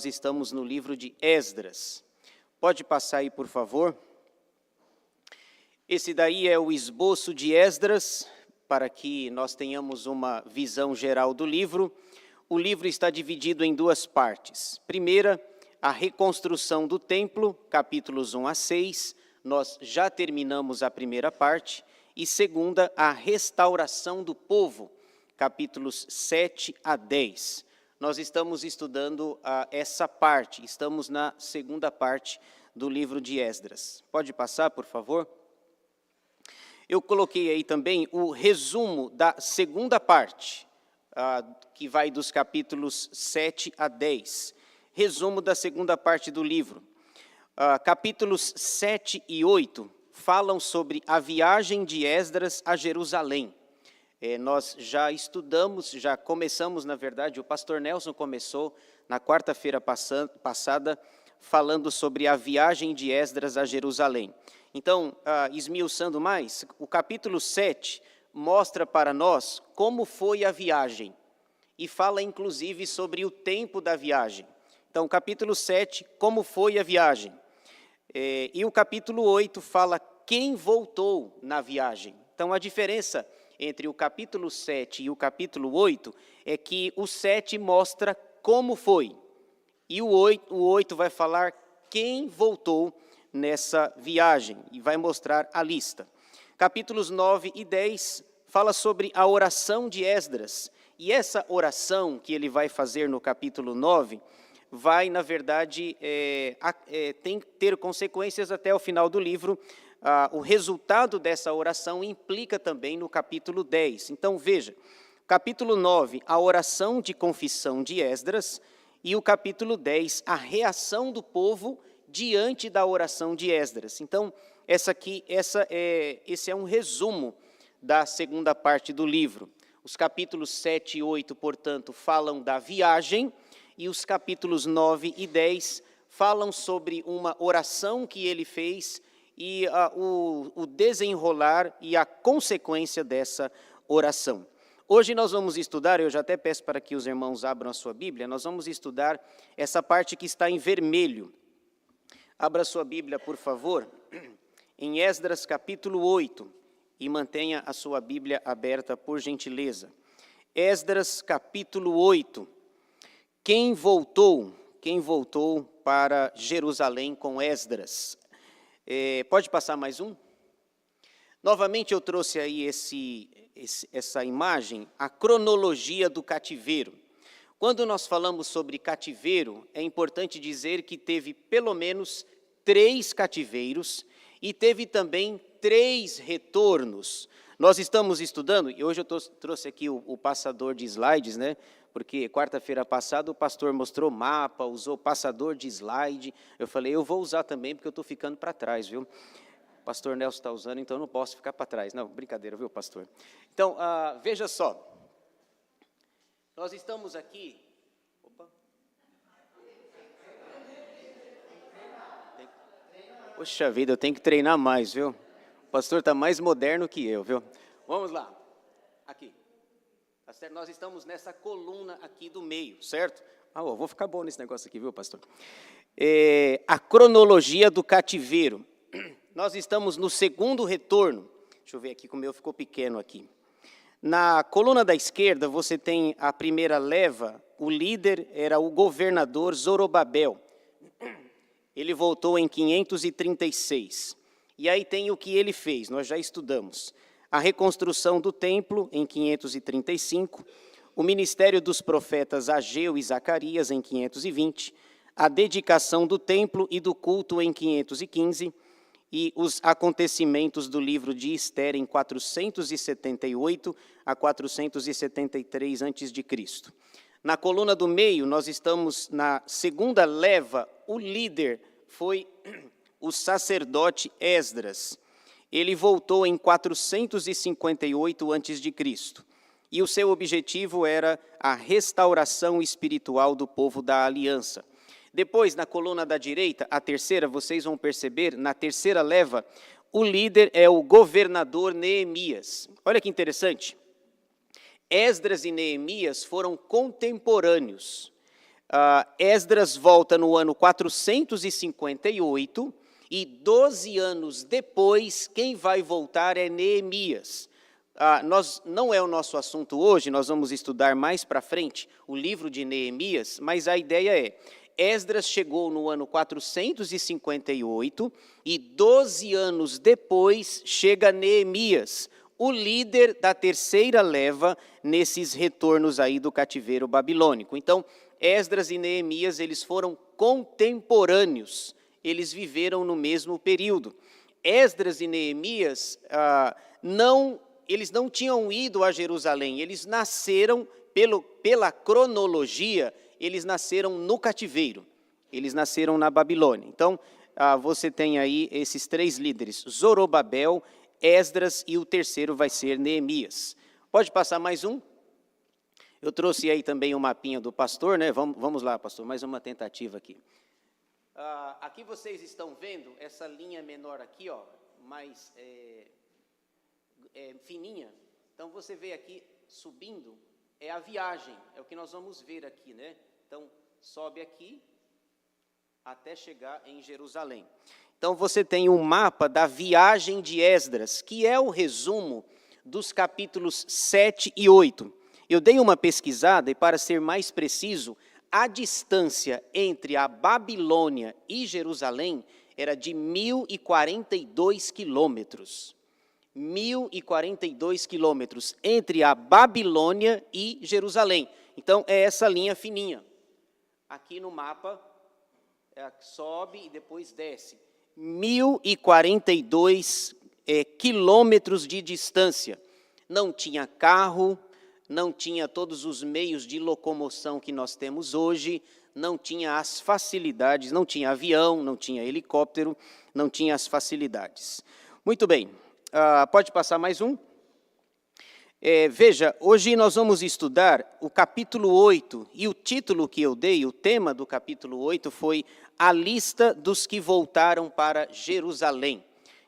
nós estamos no livro de Esdras. Pode passar aí, por favor. Esse daí é o esboço de Esdras, para que nós tenhamos uma visão geral do livro. O livro está dividido em duas partes. Primeira, a reconstrução do templo, capítulos 1 a 6. Nós já terminamos a primeira parte. E segunda, a restauração do povo, capítulos 7 a 10. Nós estamos estudando essa parte, estamos na segunda parte do livro de Esdras. Pode passar, por favor? Eu coloquei aí também o resumo da segunda parte, que vai dos capítulos 7 a 10. Resumo da segunda parte do livro. Capítulos 7 e 8 falam sobre a viagem de Esdras a Jerusalém. Nós já estudamos, já começamos, na verdade, o pastor Nelson começou na quarta-feira passada, falando sobre a viagem de Esdras a Jerusalém. Então, esmiuçando mais, o capítulo 7 mostra para nós como foi a viagem e fala, inclusive, sobre o tempo da viagem. Então, capítulo 7, como foi a viagem. E o capítulo 8 fala quem voltou na viagem. Então, a diferença entre o capítulo 7 e o capítulo 8 é que o 7 mostra como foi. E o 8 vai falar quem voltou nessa viagem e vai mostrar a lista. Capítulos 9 e 10 fala sobre a oração de Esdras. E essa oração que ele vai fazer no capítulo 9 vai, na verdade, tem que ter consequências até o final do livro. O resultado dessa oração implica também no capítulo 10. Então, veja, capítulo 9, a oração de confissão de Esdras, e o capítulo 10, a reação do povo diante da oração de Esdras. Então, esse é um resumo da segunda parte do livro. Os capítulos 7 e 8, portanto, falam da viagem, e os capítulos 9 e 10 falam sobre uma oração que ele fez e o desenrolar e a consequência dessa oração. Hoje nós vamos estudar, eu já até peço para que os irmãos abram a sua Bíblia, nós vamos estudar essa parte que está em vermelho. Abra a sua Bíblia, por favor, em Esdras capítulo 8, e mantenha a sua Bíblia aberta, por gentileza. Esdras capítulo 8. Quem voltou para Jerusalém com Esdras? Pode passar mais um? Novamente eu trouxe aí essa imagem, a cronologia do cativeiro. Quando nós falamos sobre cativeiro, é importante dizer que teve pelo menos 3 cativeiros e teve também 3 retornos. Nós estamos estudando, e hoje eu trouxe aqui o passador de slides, né? Porque quarta-feira passada o pastor mostrou mapa, usou passador de slide. Eu falei, eu vou usar também porque eu estou ficando para trás, viu? O pastor Nelson está usando, então eu não posso ficar para trás. Não, brincadeira, viu, pastor? Então, veja só. Nós estamos aqui... Opa. Poxa vida, eu tenho que treinar mais, viu? O pastor está mais moderno que eu, viu? Vamos lá. Aqui. Tá certo? Nós estamos nessa coluna aqui do meio, certo? Eu vou ficar bom nesse negócio aqui, viu, pastor? A cronologia do cativeiro. Nós estamos no segundo retorno. Deixa eu ver aqui, como o meu ficou pequeno aqui. Na coluna da esquerda, você tem a primeira leva, o líder era o governador Zorobabel. Ele voltou em 536. E aí tem o que ele fez, nós já estudamos. A reconstrução do templo, em 535, o ministério dos profetas Ageu e Zacarias, em 520, a dedicação do templo e do culto, em 515, e os acontecimentos do livro de Ester, em 478 a 473 a.C. Na coluna do meio, nós estamos na segunda leva, o líder foi o sacerdote Esdras. Ele voltou em 458 a.C., e o seu objetivo era a restauração espiritual do povo da aliança. Depois, na coluna da direita, a terceira, vocês vão perceber, na terceira leva, o líder é o governador Neemias. Olha que interessante. Esdras e Neemias foram contemporâneos. Esdras volta no ano 458, e 12 anos depois, quem vai voltar é Neemias. Não é o nosso assunto hoje, nós vamos estudar mais para frente o livro de Neemias, mas a ideia é, Esdras chegou no ano 458 e 12 anos depois chega Neemias, o líder da terceira leva nesses retornos aí do cativeiro babilônico. Então, Esdras e Neemias, eles foram contemporâneos, eles viveram no mesmo período. Esdras e Neemias, eles não tinham ido a Jerusalém, eles nasceram, pela cronologia, eles nasceram no cativeiro, eles nasceram na Babilônia. Então, você tem aí esses três líderes, Zorobabel, Esdras e o terceiro vai ser Neemias. Pode passar mais um? Eu trouxe aí também um mapinha do pastor, né? Vamos lá, pastor, mais uma tentativa aqui. Aqui vocês estão vendo essa linha menor aqui, ó, mais fininha. Então, você vê aqui subindo, é a viagem, é o que nós vamos ver aqui, né? Então, sobe aqui até chegar em Jerusalém. Então, você tem um mapa da viagem de Esdras, que é o resumo dos capítulos 7 e 8. Eu dei uma pesquisada e, para ser mais preciso, a distância entre a Babilônia e Jerusalém era de 1.042 quilômetros. 1.042 quilômetros entre a Babilônia e Jerusalém. Então, é essa linha fininha. Aqui no mapa, sobe e depois desce. 1.042 quilômetros de distância. Não tinha carro, não tinha todos os meios de locomoção que nós temos hoje, não tinha as facilidades, não tinha avião, não tinha helicóptero, não tinha as facilidades. Muito bem, pode passar mais um? Veja, hoje nós vamos estudar o capítulo 8, e o título que eu dei, o tema do capítulo 8 foi A Lista dos que Voltaram para Jerusalém.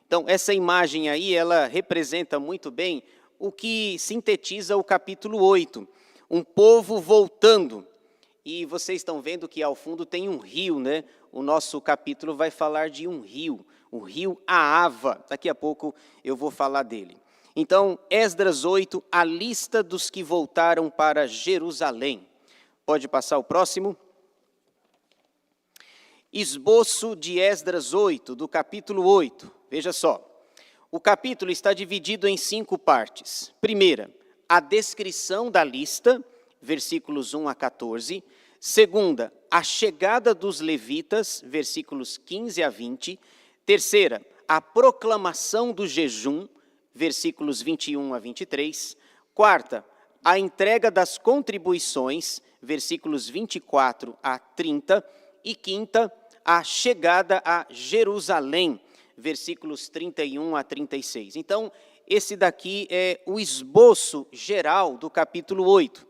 Então, essa imagem aí, ela representa muito bem o que sintetiza o capítulo 8, um povo voltando. E vocês estão vendo que ao fundo tem um rio, né? O nosso capítulo vai falar de um rio, o rio Ahava. Daqui a pouco eu vou falar dele. Então, Esdras 8, a lista dos que voltaram para Jerusalém. Pode passar o próximo. Esboço de Esdras 8, do capítulo 8. Veja só, o capítulo está dividido em 5 partes. Primeira, a descrição da lista, versículos 1 a 14. Segunda, a chegada dos levitas, versículos 15 a 20. Terceira, a proclamação do jejum, versículos 21 a 23. Quarta, a entrega das contribuições, versículos 24 a 30. E quinta, a chegada a Jerusalém, versículos 31 a 36. Então, esse daqui é o esboço geral do capítulo 8.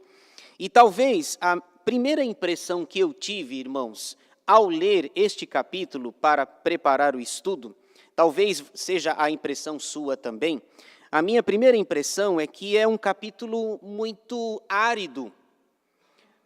E talvez a primeira impressão que eu tive, irmãos, ao ler este capítulo para preparar o estudo, talvez seja a impressão sua também, a minha primeira impressão é que é um capítulo muito árido.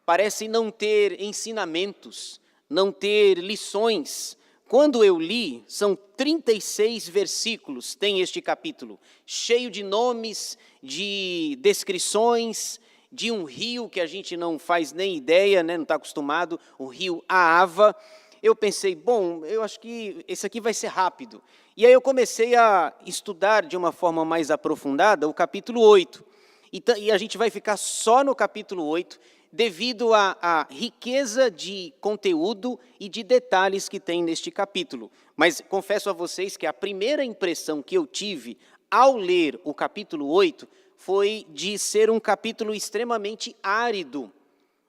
Parece não ter ensinamentos, não ter lições. Quando eu li, são 36 versículos, tem este capítulo, cheio de nomes, de descrições, de um rio que a gente não faz nem ideia, né, não está acostumado, o rio Ahava. Eu pensei, bom, eu acho que esse aqui vai ser rápido. E aí eu comecei a estudar de uma forma mais aprofundada o capítulo 8. E a gente vai ficar só no capítulo 8, devido à riqueza de conteúdo e de detalhes que tem neste capítulo. Mas confesso a vocês que a primeira impressão que eu tive ao ler o capítulo 8 foi de ser um capítulo extremamente árido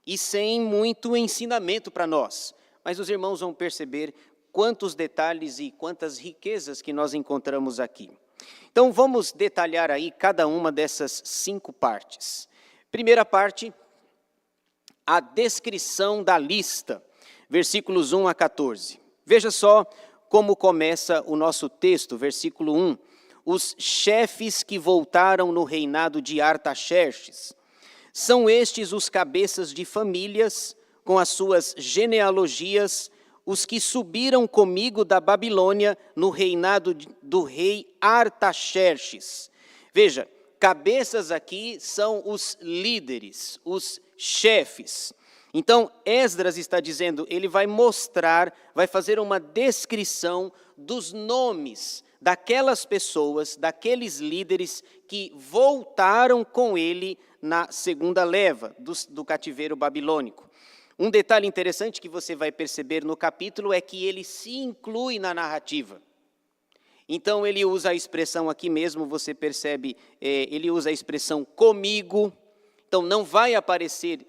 e sem muito ensinamento para nós. Mas os irmãos vão perceber quantos detalhes e quantas riquezas que nós encontramos aqui. Então, vamos detalhar aí cada uma dessas 5 partes. Primeira parte, a descrição da lista, versículos 1 a 14. Veja só como começa o nosso texto, versículo 1. Os chefes que voltaram no reinado de Artaxerxes. São estes os cabeças de famílias, com as suas genealogias, os que subiram comigo da Babilônia no reinado do rei Artaxerxes. Veja, cabeças aqui são os líderes, os chefes. Então, Esdras está dizendo, ele vai mostrar, vai fazer uma descrição dos nomes daquelas pessoas, daqueles líderes que voltaram com ele na segunda leva do cativeiro babilônico. Um detalhe interessante que você vai perceber no capítulo é que ele se inclui na narrativa. Então, ele usa a expressão aqui mesmo, você percebe, ele usa a expressão comigo. Então, não vai aparecer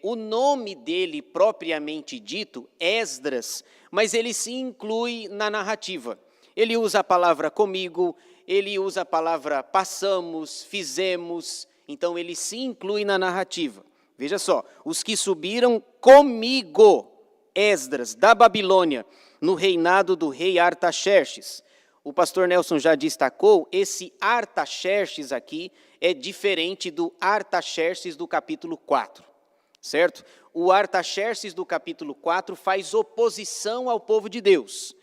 o nome dele propriamente dito, Esdras, mas ele se inclui na narrativa. Ele usa a palavra comigo, ele usa a palavra passamos, fizemos, então ele se inclui na narrativa. Veja só, os que subiram comigo, Esdras, da Babilônia, no reinado do rei Artaxerxes. O pastor Nelson já destacou, esse Artaxerxes aqui é diferente do Artaxerxes do capítulo 4, certo? O Artaxerxes do capítulo 4 faz oposição ao povo de Deus.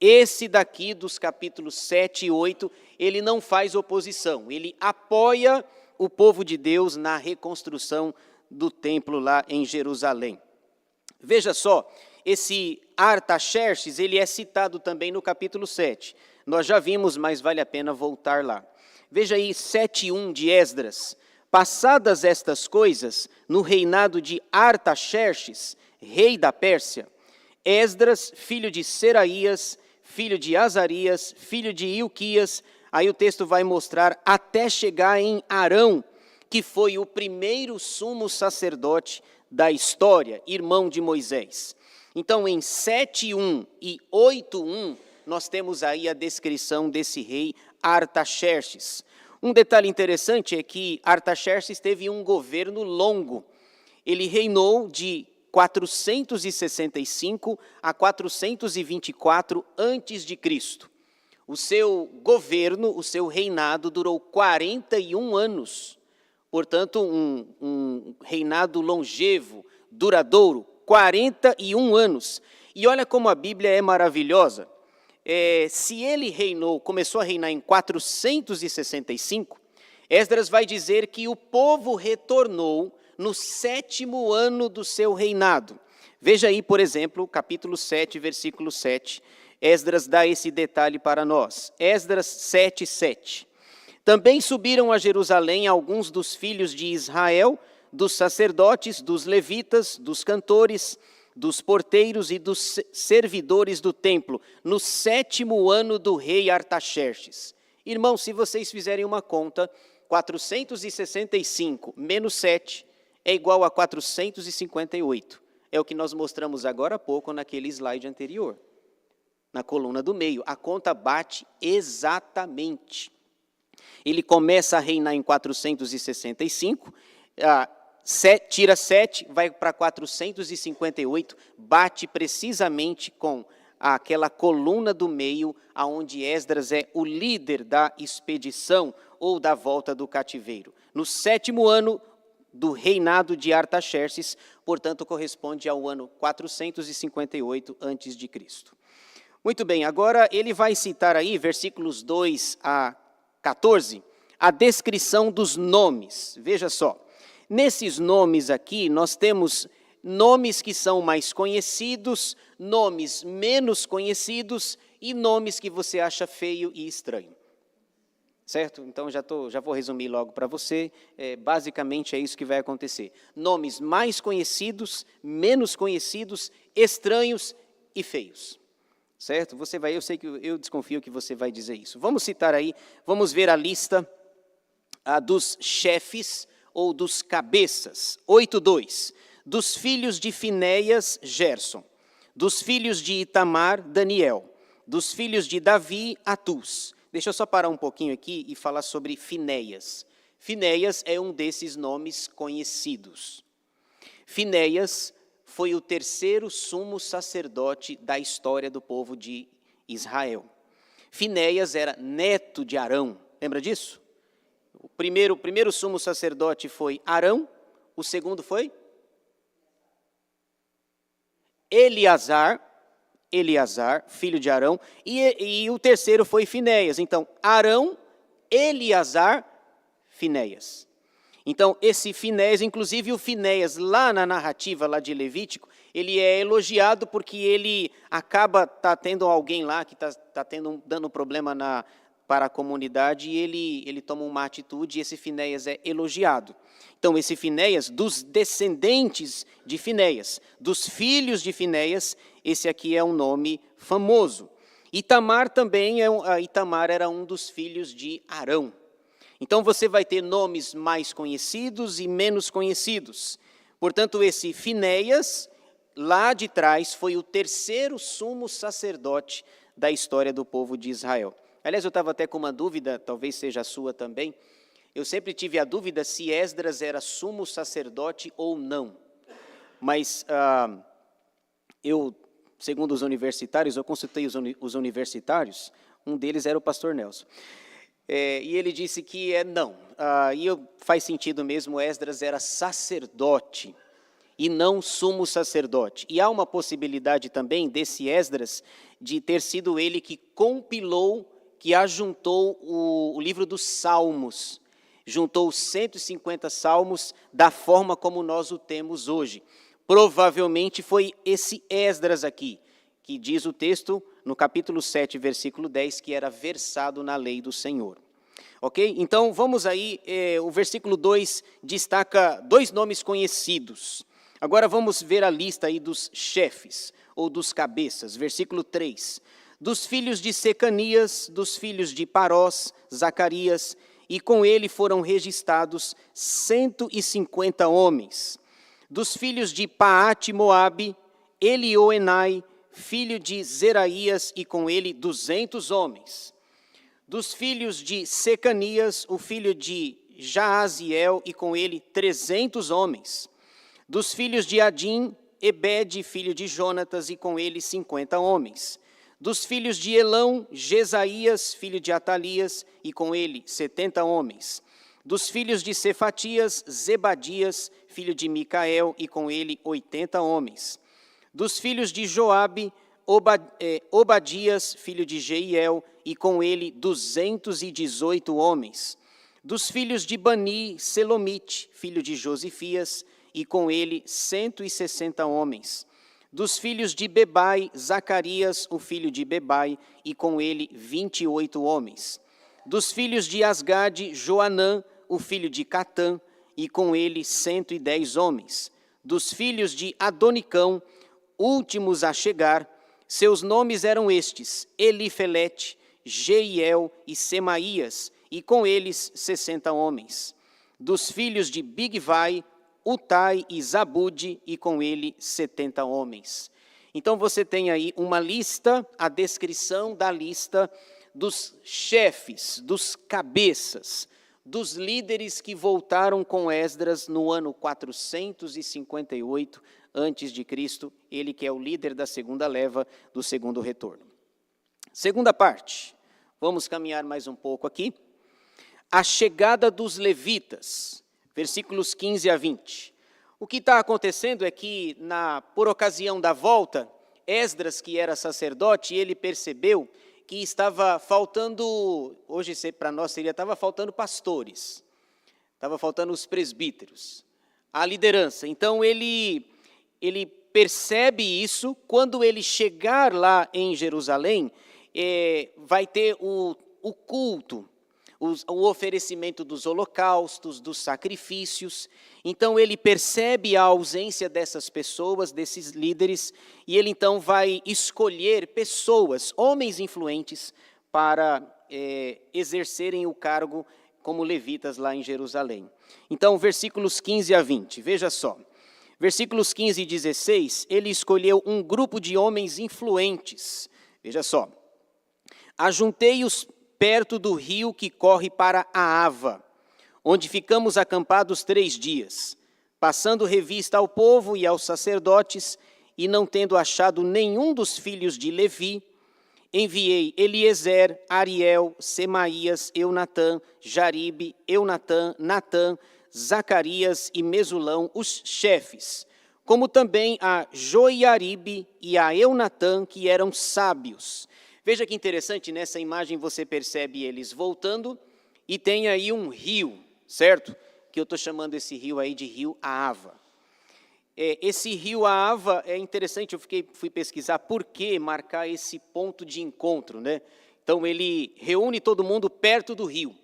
Esse daqui, dos capítulos 7 e 8, ele não faz oposição, ele apoia o povo de Deus na reconstrução do templo lá em Jerusalém. Veja só, esse Artaxerxes, ele é citado também no capítulo 7. Nós já vimos, mas vale a pena voltar lá. Veja aí 7:1 de Esdras. Passadas estas coisas, no reinado de Artaxerxes, rei da Pérsia, Esdras, filho de Seraías, filho de Azarias, filho de Ilquias, aí o texto vai mostrar até chegar em Arão, que foi o primeiro sumo sacerdote da história, irmão de Moisés. Então, em 7:1 e 8:1, nós temos aí a descrição desse rei Artaxerxes. Um detalhe interessante é que Artaxerxes teve um governo longo. Ele reinou de 465 a 424 a.C. O seu governo, o seu reinado durou 41 anos. Portanto, um reinado longevo, duradouro, 41 anos. E olha como a Bíblia é maravilhosa. Se ele começou a reinar em 465, Esdras vai dizer que o povo retornou no 7º ano do seu reinado. Veja aí, por exemplo, capítulo 7, versículo 7. Esdras dá esse detalhe para nós. Esdras 7:7. Também subiram a Jerusalém alguns dos filhos de Israel, dos sacerdotes, dos levitas, dos cantores, dos porteiros e dos servidores do templo, no 7º ano do rei Artaxerxes. Irmãos, se vocês fizerem uma conta, 465 menos 7 é igual a 458. É o que nós mostramos agora há pouco naquele slide anterior, na coluna do meio. A conta bate exatamente. Ele começa a reinar em 465, tira 7, vai para 458, bate precisamente com aquela coluna do meio, aonde Esdras é o líder da expedição ou da volta do cativeiro. No 7º ano do reinado de Artaxerxes, portanto, corresponde ao ano 458 a.C. Muito bem, agora ele vai citar aí, versículos 2 a 14, a descrição dos nomes. Veja só. Nesses nomes aqui, nós temos nomes que são mais conhecidos, nomes menos conhecidos e nomes que você acha feio e estranho. Certo? Então, já vou resumir logo para você. Basicamente, é isso que vai acontecer. Nomes mais conhecidos, menos conhecidos, estranhos e feios. Certo? Eu desconfio que você vai dizer isso. Vamos citar aí, vamos ver a lista dos chefes, ou dos cabeças. 8:2. Dos filhos de Finéias, Gerson. Dos filhos de Itamar, Daniel. Dos filhos de Davi, Atus. Deixa eu só parar um pouquinho aqui e falar sobre Finéias. Finéias é um desses nomes conhecidos. Finéias foi o terceiro sumo sacerdote da história do povo de Israel. Finéias era neto de Arão. Lembra disso? O primeiro sumo sacerdote foi Arão, o segundo foi Eleazar, filho de Arão, e o terceiro foi Finéias. Então, Arão, Eleazar, Finéias. Então, esse Finéias, inclusive o Finéias, lá na narrativa lá de Levítico, ele é elogiado porque ele acaba tendo alguém lá que está dando problema para a comunidade e ele toma uma atitude e esse Finéias é elogiado. Então, esse Finéias, dos descendentes de Finéias, dos filhos de Finéias, esse aqui é um nome famoso. Itamar também, Itamar era um dos filhos de Arão. Então, você vai ter nomes mais conhecidos e menos conhecidos. Portanto, esse Finéias, lá de trás, foi o terceiro sumo sacerdote da história do povo de Israel. Aliás, eu estava até com uma dúvida, talvez seja a sua também. Eu sempre tive a dúvida se Esdras era sumo sacerdote ou não. Mas segundo os universitários, eu consultei os universitários, um deles era o pastor Nelson. E ele disse que não. Faz sentido mesmo, Esdras era sacerdote e não sumo sacerdote. E há uma possibilidade também desse Esdras de ter sido ele que compilou, que ajuntou o livro dos Salmos. Juntou os 150 salmos da forma como nós o temos hoje. Provavelmente foi esse Esdras aqui, que diz o texto no capítulo 7, versículo 10, que era versado na lei do Senhor. Ok? Então, vamos aí, o versículo 2 destaca dois nomes conhecidos. Agora vamos ver a lista aí dos chefes, ou dos cabeças. Versículo 3. Dos filhos de Secanias, dos filhos de Parós, Zacarias, e com ele foram registrados 150 homens. Dos filhos de Paate Moabe, Elioenai, filho de Zeraías, e com ele 200 homens. Dos filhos de Secanias, o filho de Jaaziel, e com ele 300 homens. Dos filhos de Adim, Ebede, filho de Jonatas, e com ele 50 homens. Dos filhos de Elão, Jesaías, filho de Atalias, e com ele 70 homens. Dos filhos de Cefatias, Zebadias, filho de Micael, e com ele 80 homens. Dos filhos de Joabe, Obadias, filho de Jeiel, e com ele 218 homens. Dos filhos de Bani, Selomite, filho de Josifias, e com ele 160 homens. Dos filhos de Bebai, Zacarias, o filho de Bebai, e com ele 28 homens. Dos filhos de Asgade, Joanã, o filho de Catã, e com ele 110 homens. Dos filhos de Adonicão, últimos a chegar, seus nomes eram estes: Elifelete, Jeiel e Semaías, e com eles 60 homens. Dos filhos de Bigvai, Utai e Zabude, e com ele 70 homens. Então você tem aí uma lista, a descrição da lista dos chefes, dos cabeças, dos líderes que voltaram com Esdras no ano 458 a.C., ele que é o líder da segunda leva do segundo retorno. Segunda parte, vamos caminhar mais um pouco aqui. A chegada dos levitas. Versículos 15 a 20. O que está acontecendo é que, por ocasião da volta, Esdras, que era sacerdote, ele percebeu que estava faltando, hoje para nós estava faltando pastores, estava faltando os presbíteros, a liderança. Então ele percebe isso, quando ele chegar lá em Jerusalém, vai ter o culto, o oferecimento dos holocaustos, dos sacrifícios. Então ele percebe a ausência dessas pessoas, desses líderes, e ele então vai escolher pessoas, homens influentes, para exercerem o cargo como levitas lá em Jerusalém. Então, versículos 15 a 20, veja só. Versículos 15 e 16, ele escolheu um grupo de homens influentes. Veja só. Ajuntei-os perto do rio que corre para a Ava, onde ficamos acampados 3 dias, passando revista ao povo e aos sacerdotes, e não tendo achado nenhum dos filhos de Levi, enviei Eliezer, Ariel, Semaías, Eunatã, Jaribe, Eunatã, Natã, Zacarias e Mesulão, os chefes, como também a Joiaribe e a Eunatã, que eram sábios. Veja que interessante, nessa imagem você percebe eles voltando, e tem aí um rio, certo? Que eu estou chamando esse rio aí de rio Ahava. Esse rio Ahava é interessante, fui pesquisar por que marcar esse ponto de encontro, né? Então ele reúne todo mundo perto do rio,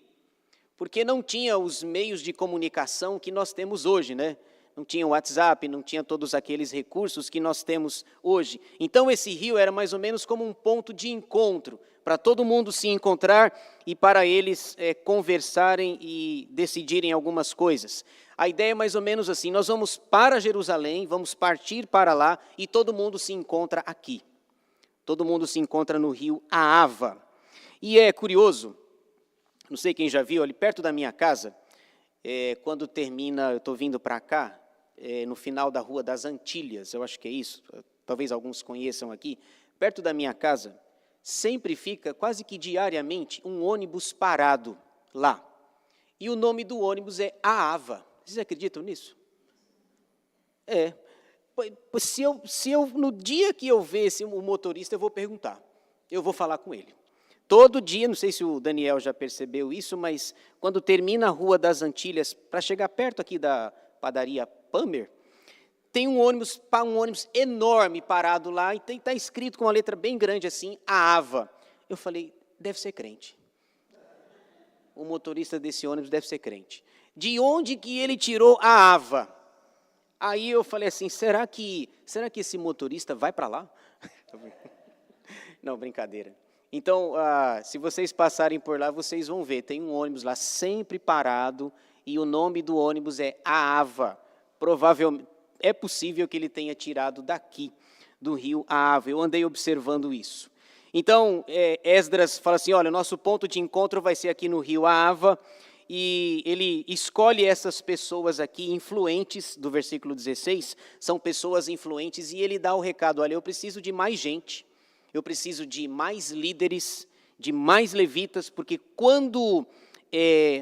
porque não tinha os meios de comunicação que nós temos hoje, né? Não tinha o WhatsApp, não tinha todos aqueles recursos que nós temos hoje. Então esse rio era mais ou menos como um ponto de encontro, para todo mundo se encontrar e para eles conversarem e decidirem algumas coisas. A ideia é mais ou menos assim, nós vamos para Jerusalém, vamos partir para lá e todo mundo se encontra aqui. Todo mundo se encontra no rio Ahava. E é curioso, não sei quem já viu, ali perto da minha casa, quando termina, eu estou vindo para cá, no final da Rua das Antilhas, eu acho que é isso, talvez alguns conheçam aqui, perto da minha casa, sempre fica, quase que diariamente, um ônibus parado lá. E o nome do ônibus é Ahava. Vocês acreditam nisso? Se eu, no dia que eu ver o motorista, eu vou perguntar, eu vou falar com ele. Todo dia, não sei se o Daniel já percebeu isso, mas quando termina a Rua das Antilhas, para chegar perto aqui da padaria Pamer, tem um ônibus enorme parado lá, e está escrito com uma letra bem grande assim, Ahava. Eu falei, deve ser crente. O motorista desse ônibus deve ser crente. De onde que ele tirou a Ahava? Aí eu falei assim, será que esse motorista vai para lá? Não, brincadeira. Então, se vocês passarem por lá, vocês vão ver, tem um ônibus lá sempre parado, e o nome do ônibus é Ahava. Provavelmente, é possível que ele tenha tirado daqui, do rio Ahava. Eu andei observando isso. Então, Esdras fala assim, olha, nosso ponto de encontro vai ser aqui no rio Ahava, e ele escolhe essas pessoas aqui influentes, do versículo 16, são pessoas influentes, e ele dá o recado, olha, eu preciso de mais gente, eu preciso de mais líderes, de mais levitas, porque quando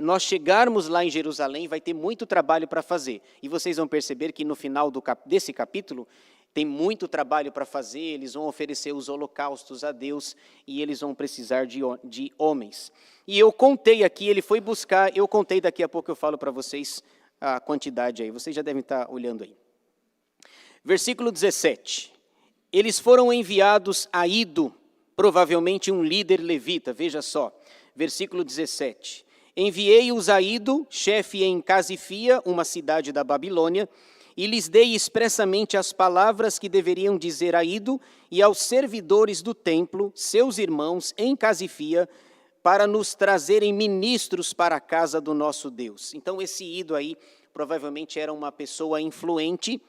nós chegarmos lá em Jerusalém, vai ter muito trabalho para fazer. E vocês vão perceber que no final desse capítulo, tem muito trabalho para fazer, eles vão oferecer os holocaustos a Deus, e eles vão precisar de homens. E eu contei aqui, ele foi buscar, eu contei, daqui a pouco eu falo para vocês a quantidade aí, vocês já devem estar olhando aí. Versículo 17. Eles foram enviados a Ido, provavelmente um líder levita, veja só, versículo 17. Enviei-os a Ido, chefe em Casifia, uma cidade da Babilônia, e lhes dei expressamente as palavras que deveriam dizer a Ido e aos servidores do templo, seus irmãos, em Casifia, para nos trazerem ministros para a casa do nosso Deus. Então, esse Ido aí, provavelmente era uma pessoa influente,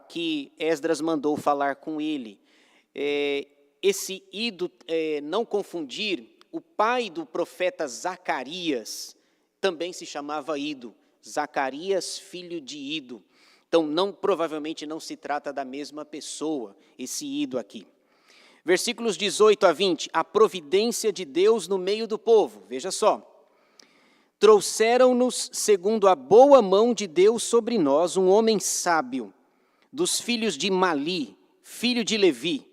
que Esdras mandou falar com ele. Esse Ido, não confundir, o pai do profeta Zacarias também se chamava Ido, Zacarias, filho de Ido. Então, provavelmente não se trata da mesma pessoa, esse Ido aqui. Versículos 18 a 20, a providência de Deus no meio do povo, veja só. Trouxeram-nos, segundo a boa mão de Deus sobre nós, um homem sábio, dos filhos de Mali, filho de Levi,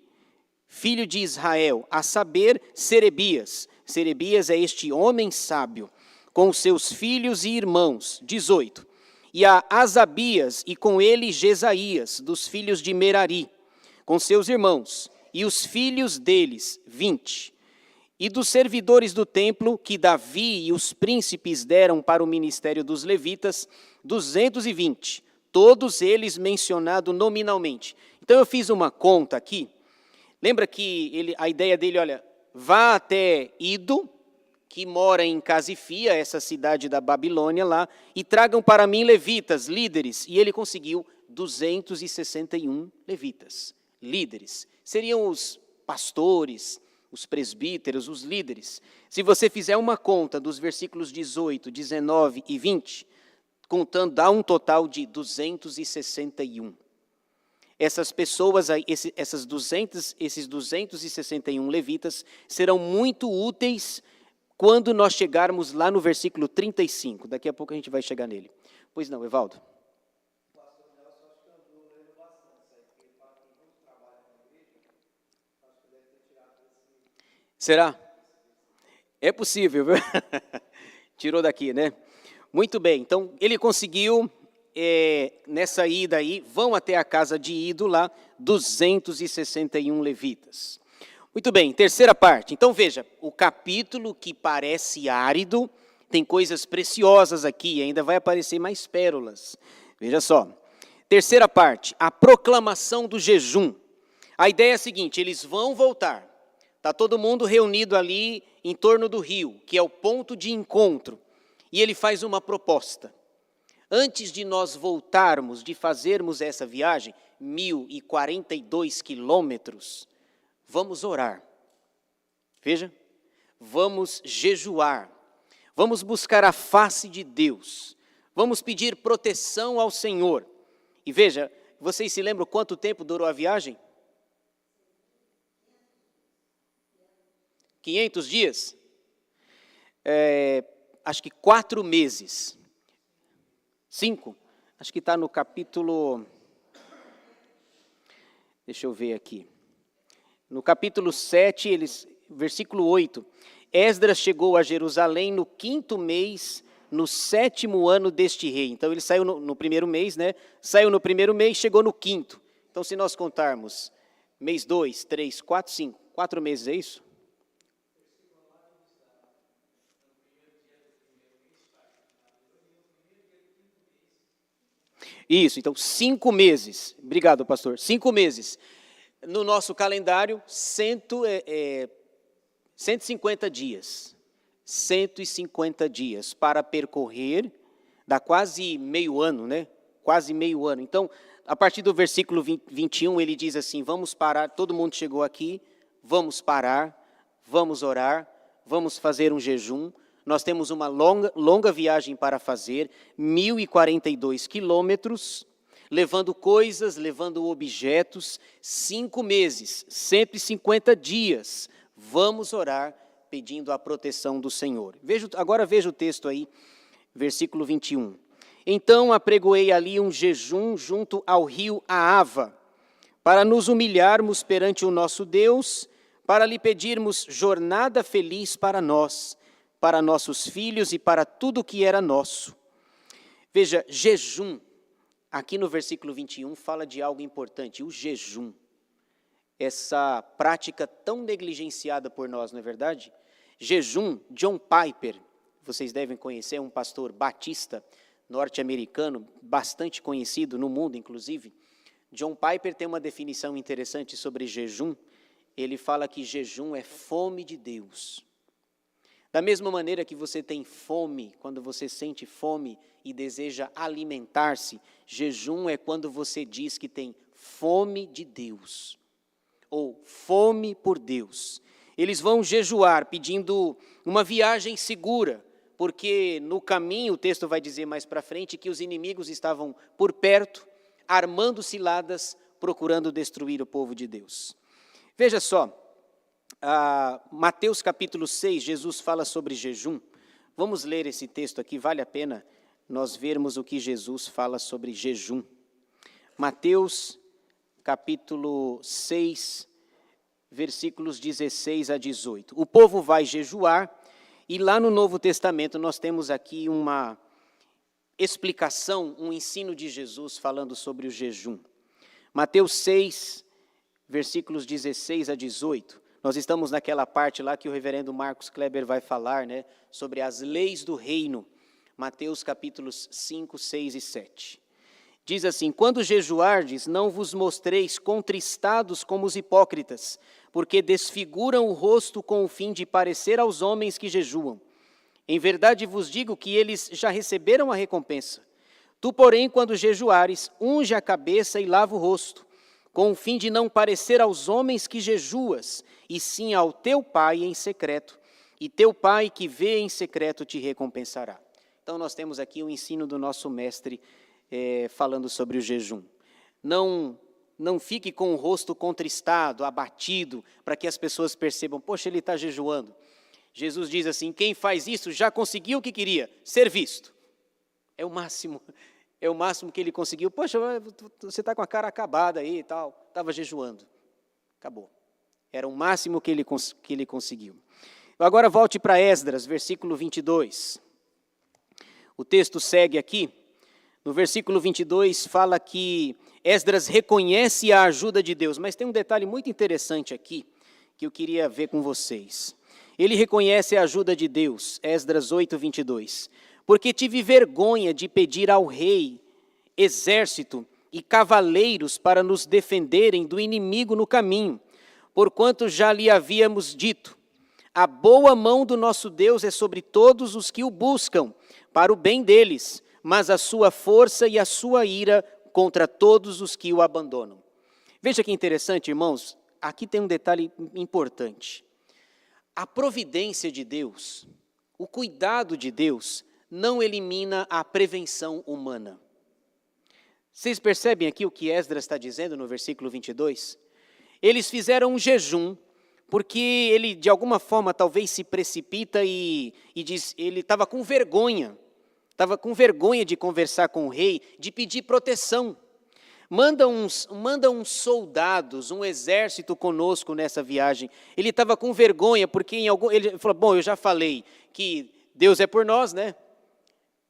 filho de Israel, a saber, Serebias. Serebias é este homem sábio, com seus filhos e irmãos. 18. E a Asabias, e com ele Jesaías, dos filhos de Merari, com seus irmãos, e os filhos deles, 20. E dos servidores do templo, que Davi e os príncipes deram para o ministério dos levitas, 220. Todos eles mencionados nominalmente. Então, eu fiz uma conta aqui. Lembra que a ideia dele, olha, vá até Ido, que mora em Casifia, essa cidade da Babilônia lá, e tragam para mim levitas, líderes. E ele conseguiu 261 levitas, líderes. Seriam os pastores, os presbíteros, os líderes. Se você fizer uma conta dos versículos 18, 19 e 20, contando, dá um total de 261. Essas pessoas, esses 261 levitas, serão muito úteis quando nós chegarmos lá no versículo 35. Daqui a pouco a gente vai chegar nele. Pois não, Evaldo? Será? É possível, viu? Tirou daqui, né? Muito bem, então ele conseguiu, nessa ida aí, vão até a casa de Ido lá, 261 levitas. Muito bem, terceira parte. Então veja, o capítulo que parece árido, tem coisas preciosas aqui, ainda vai aparecer mais pérolas. Veja só. Terceira parte, a proclamação do jejum. A ideia é a seguinte, eles vão voltar. Está todo mundo reunido ali em torno do rio, que é o ponto de encontro. E ele faz uma proposta. Antes de nós voltarmos, de fazermos essa viagem, 1.042 quilômetros, vamos orar. Veja, vamos jejuar. Vamos buscar a face de Deus. Vamos pedir proteção ao Senhor. E veja, vocês se lembram quanto tempo durou a viagem? 500 dias? Acho que 4 meses. 5? Acho que está no capítulo... Deixa eu ver aqui. No capítulo 7, versículo 8. Esdras chegou a Jerusalém no 5º mês, no 7º ano deste rei. Então, ele saiu no primeiro mês, né? Saiu no primeiro mês, chegou no 5º. Então, se nós contarmos mês 2, 3, 4, 5, 4 meses, é isso? Isso, então 5 meses. Obrigado, pastor. 5 meses. No nosso calendário, 150 dias. 150 dias para percorrer, dá quase meio ano, né? Quase meio ano. Então, a partir do versículo 21, ele diz assim, vamos parar, todo mundo chegou aqui, vamos parar, vamos orar, vamos fazer um jejum. Nós temos uma longa viagem para fazer, 1.042 quilômetros, levando coisas, levando objetos, 5 meses, 150 dias. Vamos orar pedindo a proteção do Senhor. Agora veja o texto aí, versículo 21. Então apregoei ali um jejum junto ao rio Ahava, para nos humilharmos perante o nosso Deus, para lhe pedirmos jornada feliz para nós, para nossos filhos e para tudo que era nosso. Veja, jejum, aqui no versículo 21, fala de algo importante, o jejum. Essa prática tão negligenciada por nós, não é verdade? Jejum, John Piper, vocês devem conhecer, é um pastor batista norte-americano, bastante conhecido no mundo, inclusive. John Piper tem uma definição interessante sobre jejum. Ele fala que jejum é fome de Deus. Da mesma maneira que você tem fome, quando você sente fome e deseja alimentar-se, jejum é quando você diz que tem fome de Deus, ou fome por Deus. Eles vão jejuar pedindo uma viagem segura, porque no caminho, o texto vai dizer mais para frente, que os inimigos estavam por perto, armando ciladas, procurando destruir o povo de Deus. Veja só, Mateus capítulo 6, Jesus fala sobre jejum. Vamos ler esse texto aqui, vale a pena nós vermos o que Jesus fala sobre jejum. Mateus capítulo 6, versículos 16 a 18. O povo vai jejuar, e lá no Novo Testamento nós temos aqui uma explicação, um ensino de Jesus falando sobre o jejum. Mateus 6, versículos 16 a 18. Nós estamos naquela parte lá que o reverendo Marcos Kleber vai falar, né, sobre as leis do reino. Mateus capítulos 5, 6 e 7. Diz assim, quando jejuardes, não vos mostreis contristados como os hipócritas, porque desfiguram o rosto com o fim de parecer aos homens que jejuam. Em verdade vos digo que eles já receberam a recompensa. Tu, porém, quando jejuares, unge a cabeça e lava o rosto, com o fim de não parecer aos homens que jejuas, e sim ao teu Pai em secreto, e teu Pai que vê em secreto te recompensará. Então nós temos aqui o ensino do nosso mestre falando sobre o jejum. Não fique com o rosto contristado, abatido, para que as pessoas percebam, poxa, ele está jejuando. Jesus diz assim, quem faz isso já conseguiu o que queria, ser visto. É o máximo que ele conseguiu. Poxa, você está com a cara acabada aí e tal, estava jejuando. Acabou. Era o máximo que ele conseguiu. Agora volte para Esdras, versículo 22. O texto segue aqui. No versículo 22 fala que Esdras reconhece a ajuda de Deus. Mas tem um detalhe muito interessante aqui, que eu queria ver com vocês. Ele reconhece a ajuda de Deus, Esdras 8, 22. Porque tive vergonha de pedir ao rei exército e cavaleiros para nos defenderem do inimigo no caminho, porquanto já lhe havíamos dito, a boa mão do nosso Deus é sobre todos os que o buscam, para o bem deles, mas a sua força e a sua ira contra todos os que o abandonam. Veja que interessante, irmãos, aqui tem um detalhe importante. A providência de Deus, o cuidado de Deus, não elimina a prevenção humana. Vocês percebem aqui o que Esdras está dizendo no versículo 22? Eles fizeram um jejum, porque ele de alguma forma talvez se precipita e diz, ele estava com vergonha de conversar com o rei, de pedir proteção. Manda uns soldados, um exército conosco nessa viagem. Ele estava com vergonha, porque ele falou, bom, eu já falei que Deus é por nós, né?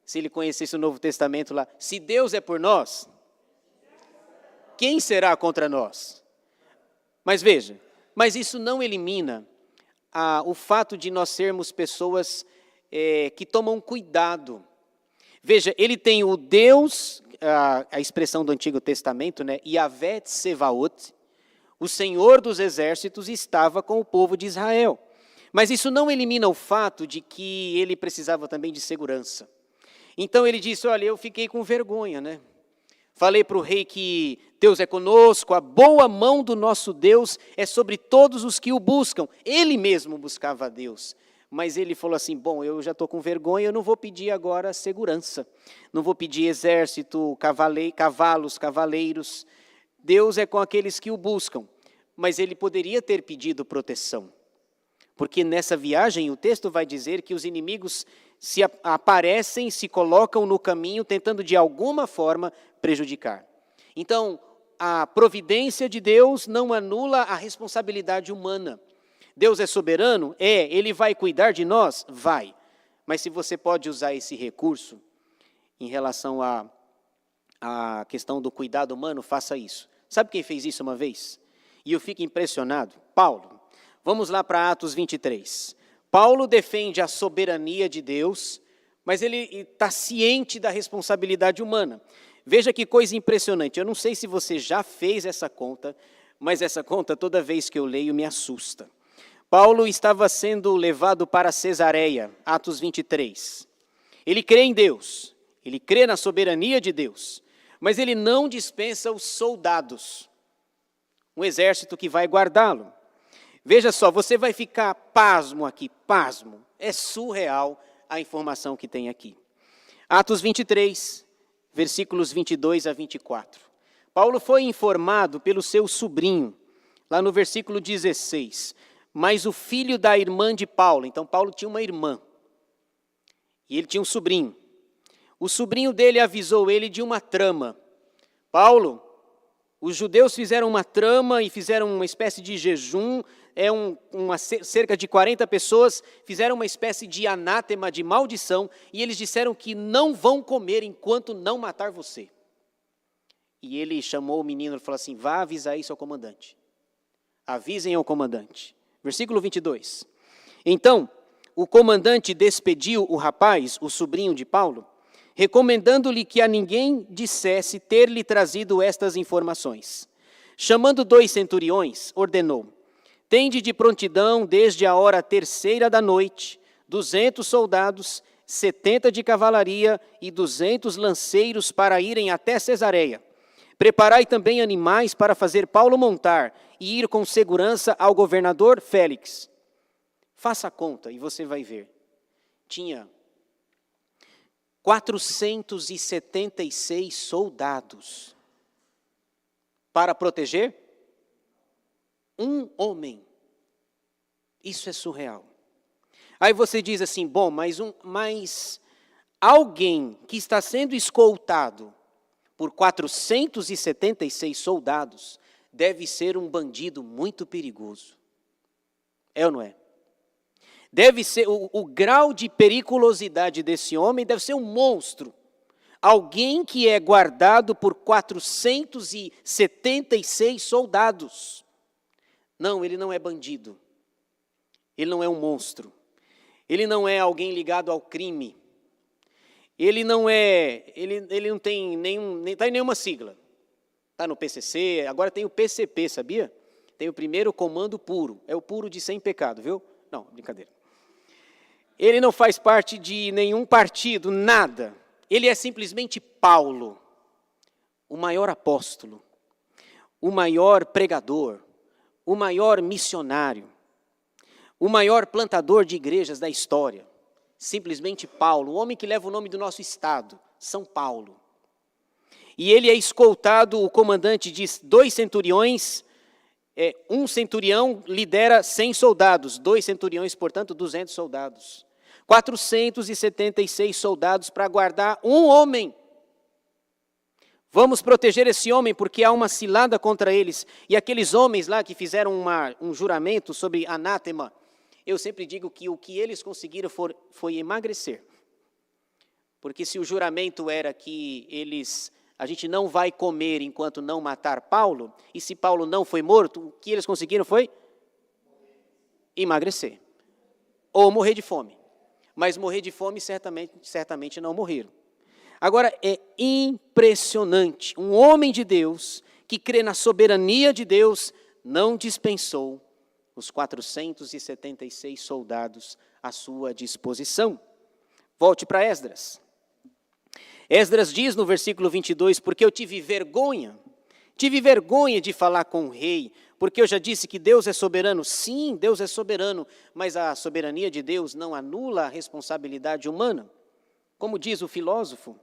Se ele conhecesse o Novo Testamento lá, se Deus é por nós, quem será contra nós? Mas veja, mas isso não elimina o fato de nós sermos pessoas que tomam cuidado. Veja, ele tem o Deus, a expressão do Antigo Testamento, né? Yahvé Tsevaot, o Senhor dos exércitos, estava com o povo de Israel. Mas isso não elimina o fato de que ele precisava também de segurança. Então ele disse, olha, eu fiquei com vergonha, né? Falei para o rei que Deus é conosco, a boa mão do nosso Deus é sobre todos os que o buscam. Ele mesmo buscava a Deus, mas ele falou assim, bom, eu já estou com vergonha, eu não vou pedir agora segurança, não vou pedir exército, cavalos, cavaleiros. Deus é com aqueles que o buscam, mas ele poderia ter pedido proteção, porque nessa viagem o texto vai dizer que os inimigos se aparecem, se colocam no caminho, tentando de alguma forma prejudicar. Então, a providência de Deus não anula a responsabilidade humana. Deus é soberano? Ele vai cuidar de nós? Vai. Mas se você pode usar esse recurso em relação à questão do cuidado humano, faça isso. Sabe quem fez isso uma vez? E eu fico impressionado. Paulo. Vamos lá para Atos 23. Paulo defende a soberania de Deus, mas ele está ciente da responsabilidade humana. Veja que coisa impressionante. Eu não sei se você já fez essa conta, mas essa conta toda vez que eu leio me assusta. Paulo estava sendo levado para Cesareia, Atos 23. Ele crê em Deus, ele crê na soberania de Deus, mas ele não dispensa os soldados, um exército que vai guardá-lo. Veja só, você vai ficar pasmo aqui, pasmo. É surreal a informação que tem aqui. Atos 23, versículos 22 a 24. Paulo foi informado pelo seu sobrinho, lá no versículo 16. Mas o filho da irmã de Paulo, então Paulo tinha uma irmã, e ele tinha um sobrinho. O sobrinho dele avisou ele de uma trama. Paulo, os judeus fizeram uma trama e fizeram uma espécie de jejum, cerca de 40 pessoas fizeram uma espécie de anátema, de maldição, e eles disseram que não vão comer enquanto não matar você. E ele chamou o menino e falou assim, vá avisar isso ao comandante. Avisem ao comandante. Versículo 22. Então, o comandante despediu o rapaz, o sobrinho de Paulo, recomendando-lhe que a ninguém dissesse ter-lhe trazido estas informações. Chamando 2 centuriões, ordenou, tende de prontidão desde a hora 3ª da noite, 200 soldados, 70 de cavalaria e 200 lanceiros para irem até Cesareia. Preparai também animais para fazer Paulo montar e ir com segurança ao governador Félix. Faça a conta e você vai ver. Tinha 476 soldados para proteger um homem. Isso é surreal. Aí você diz assim, bom, mas alguém que está sendo escoltado por 476 soldados deve ser um bandido muito perigoso. É ou não é? Deve ser, o grau de periculosidade desse homem deve ser um monstro. Alguém que é guardado por 476 soldados. Não, ele não é bandido. Ele não é um monstro. Ele não é alguém ligado ao crime. Ele não tem nenhuma sigla. Está no PCC, agora tem o PCP, sabia? Tem o primeiro comando puro. É o puro de sem pecado, viu? Não, brincadeira. Ele não faz parte de nenhum partido, nada. Ele é simplesmente Paulo, o maior apóstolo, o maior pregador, o maior missionário, o maior plantador de igrejas da história. Simplesmente Paulo, o homem que leva o nome do nosso estado, São Paulo. E ele é escoltado, o comandante diz 2 centuriões, um centurião lidera 100 soldados, 2 centuriões, portanto, 200 soldados. 476 soldados para guardar um homem. Vamos proteger esse homem porque há uma cilada contra eles. E aqueles homens lá que fizeram um juramento sobre anátema, eu sempre digo que o que eles conseguiram foi emagrecer. Porque se o juramento era que a gente não vai comer enquanto não matar Paulo, e se Paulo não foi morto, o que eles conseguiram foi emagrecer. Ou morrer de fome. Mas morrer de fome certamente não morreram. Agora, é impressionante, um homem de Deus, que crê na soberania de Deus, não dispensou os 476 soldados à sua disposição. Volte para Esdras. Esdras diz no versículo 22, porque eu tive vergonha de falar com o rei, porque eu já disse que Deus é soberano. Sim, Deus é soberano, mas a soberania de Deus não anula a responsabilidade humana. Como diz o filósofo,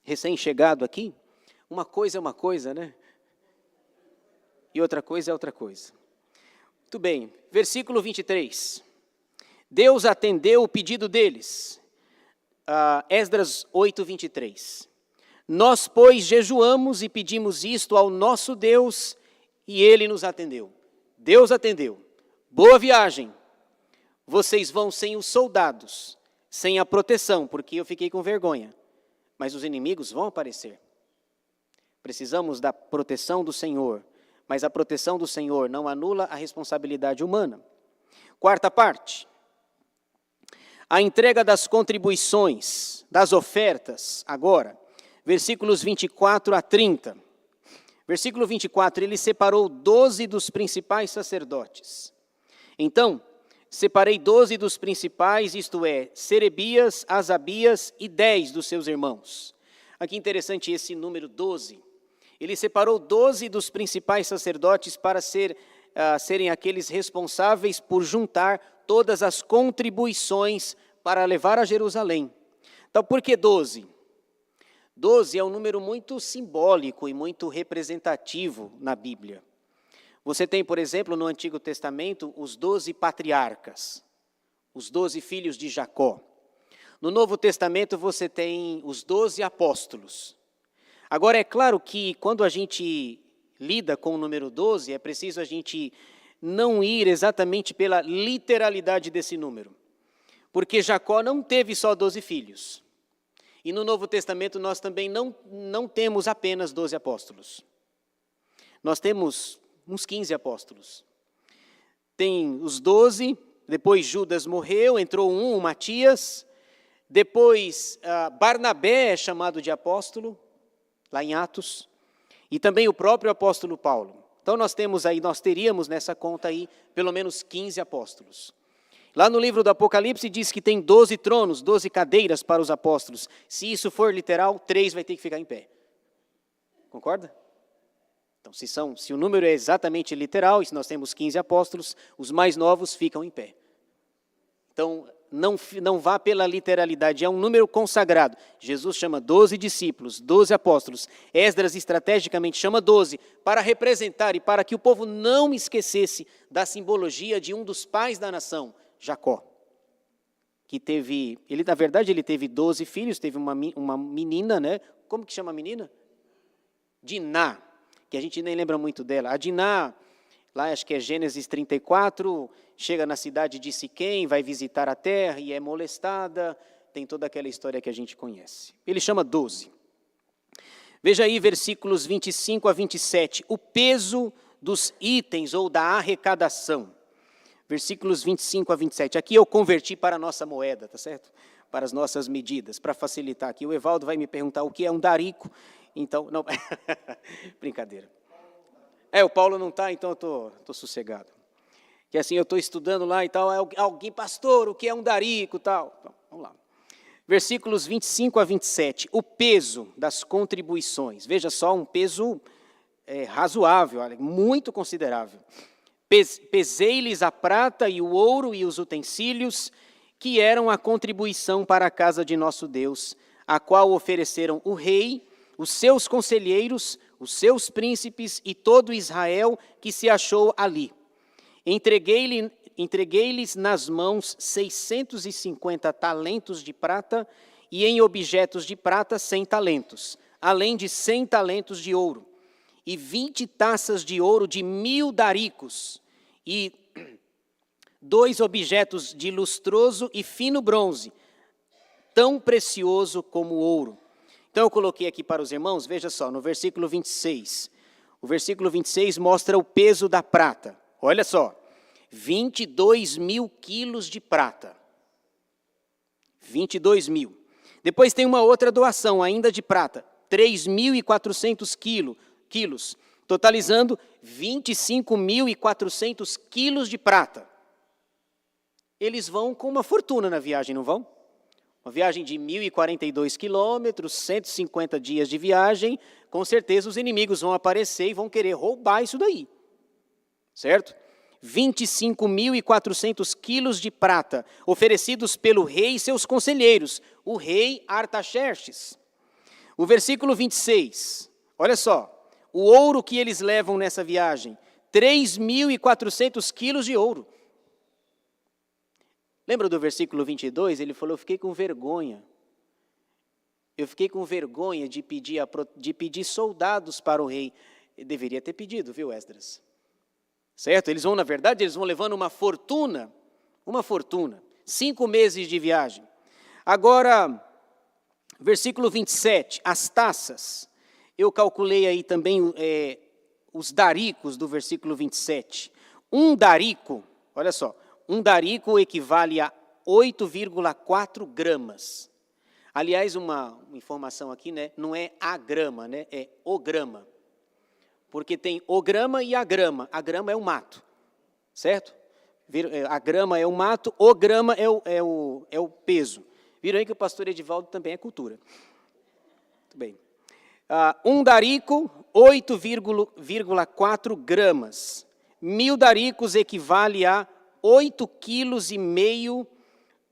recém-chegado aqui, uma coisa é uma coisa, né? E outra coisa é outra coisa. Muito bem, versículo 23. Deus atendeu o pedido deles. Esdras 8, 23. Nós, pois, jejuamos e pedimos isto ao nosso Deus, e Ele nos atendeu. Deus atendeu. Boa viagem. Vocês vão sem os soldados, sem a proteção, porque eu fiquei com vergonha. Mas os inimigos vão aparecer. Precisamos da proteção do Senhor, mas a proteção do Senhor não anula a responsabilidade humana. Quarta parte. A entrega das contribuições, das ofertas, agora, versículos 24 a 30. Versículo 24, ele separou 12 dos principais sacerdotes. Então, separei 12 dos principais, isto é, Serebias, Asabias e 10 dos seus irmãos. Aqui interessante esse número 12. Ele separou 12 dos principais sacerdotes para serem aqueles responsáveis por juntar todas as contribuições para levar a Jerusalém. Então, por que 12? 12 é um número muito simbólico e muito representativo na Bíblia. Você tem, por exemplo, no Antigo Testamento, os 12 patriarcas, os 12 filhos de Jacó. No Novo Testamento, você tem os 12 apóstolos. Agora, é claro que quando a gente lida com o número 12, é preciso a gente não ir exatamente pela literalidade desse número. Porque Jacó não teve só 12 filhos. E no Novo Testamento nós também não temos apenas 12 apóstolos. Nós temos uns 15 apóstolos. Tem os 12, depois Judas morreu, entrou o Matias, depois Barnabé é chamado de apóstolo, lá em Atos, e também o próprio apóstolo Paulo. Então nós teríamos nessa conta aí pelo menos 15 apóstolos. Lá no livro do Apocalipse diz que tem 12 tronos, 12 cadeiras para os apóstolos. Se isso for literal, 3 vai ter que ficar em pé. Concorda? Então, se o número é exatamente literal, e se nós temos 15 apóstolos, os mais novos ficam em pé. Então, não vá pela literalidade, é um número consagrado. Jesus chama 12 discípulos, 12 apóstolos. Esdras estrategicamente chama 12 para representar e para que o povo não esquecesse da simbologia de um dos pais da nação, Jacó. Na verdade, ele teve 12 filhos, teve uma menina, né? Como que chama a menina? Diná, que a gente nem lembra muito dela. A Diná, Lá acho que é Gênesis 34, chega na cidade de Siquém, vai visitar a terra e é molestada, tem toda aquela história que a gente conhece. Ele chama 12. Veja aí versículos 25 a 27, o peso dos itens ou da arrecadação. Versículos 25 a 27. Aqui eu converti para a nossa moeda, tá certo? Para as nossas medidas, para facilitar aqui. O Evaldo vai me perguntar o que é um darico. Então, não, brincadeira. O Paulo não está, então eu estou sossegado. Que assim, eu estou estudando lá e tal, alguém, pastor, o que é um darico e tal. Então, vamos lá. Versículos 25 a 27, o peso das contribuições. Veja só, um peso razoável, olha, muito considerável. Pesei-lhes a prata e o ouro e os utensílios, que eram a contribuição para a casa de nosso Deus, a qual ofereceram o rei, os seus conselheiros, os seus príncipes e todo Israel que se achou ali. Entreguei-lhes nas mãos 650 talentos de prata e em objetos de prata 100 talentos, além de 100 talentos de ouro, e 20 taças de ouro de 1000 daricos, e 2 objetos de lustroso e fino bronze, tão precioso como o ouro. Então eu coloquei aqui para os irmãos, veja só, no versículo 26. O versículo 26 mostra o peso da prata. Olha só, 22 mil quilos de prata. 22 mil. Depois tem uma outra doação, ainda de prata, 3.400 quilos, totalizando 25.400 quilos de prata. Eles vão com uma fortuna na viagem, não vão? Uma viagem de 1.042 quilômetros, 150 dias de viagem, com certeza os inimigos vão aparecer e vão querer roubar isso daí. Certo? 25.400 quilos de prata, oferecidos pelo rei e seus conselheiros, o rei Artaxerxes. O versículo 26, olha só, o ouro que eles levam nessa viagem, 3.400 quilos de ouro. Lembra do versículo 22? Ele falou, eu fiquei com vergonha. Eu fiquei com vergonha de pedir soldados para o rei. Eu deveria ter pedido, viu, Esdras? Certo? Eles vão, na verdade, eles vão levando uma fortuna. 5 meses de viagem. Agora, versículo 27, as taças. Eu calculei aí também os daricos do versículo 27. Um darico, olha só, um darico equivale a 8,4 gramas. Aliás, uma informação aqui, né? Não é a grama, né? É o grama. Porque tem o grama e a grama. A grama é o mato, certo? A grama é o mato, o grama é o peso. Viram aí que o pastor Edivaldo também é cultura. Muito bem. Um darico, 8,4 gramas. 1000 daricos equivale a 8,5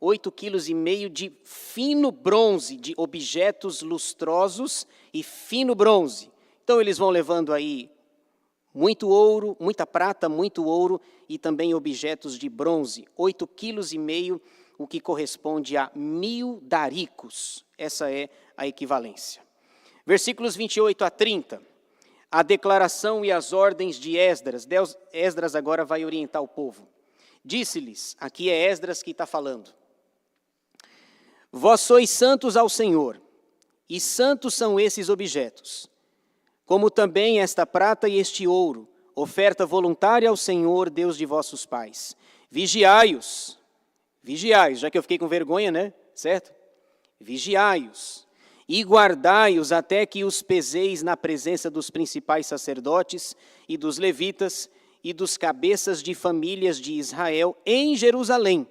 kg de fino bronze, de objetos lustrosos e fino bronze. Então eles vão levando aí muito ouro, muita prata, muito ouro e também objetos de bronze, 8,5 kg, o que corresponde a 1000 daricos. Essa é a equivalência. Versículos 28 a 30. A declaração e as ordens de Esdras. Esdras agora vai orientar o povo. Disse-lhes, aqui é Esdras que está falando. Vós sois santos ao Senhor, e santos são esses objetos, como também esta prata e este ouro, oferta voluntária ao Senhor, Deus de vossos pais. Vigiai-os, já que eu fiquei com vergonha, né? Certo? Vigiai-os, e guardai-os até que os peseis na presença dos principais sacerdotes e dos levitas e dos cabeças de famílias de Israel em Jerusalém.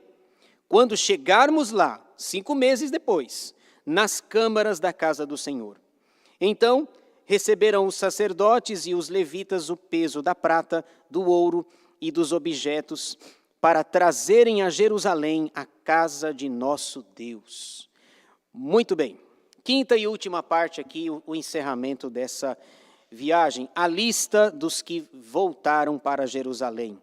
Quando chegarmos lá, 5 meses depois, nas câmaras da casa do Senhor. Então, receberão os sacerdotes e os levitas o peso da prata, do ouro e dos objetos, para trazerem a Jerusalém a casa de nosso Deus. Muito bem. Quinta e última parte aqui, o encerramento dessa viagem, a lista dos que voltaram para Jerusalém.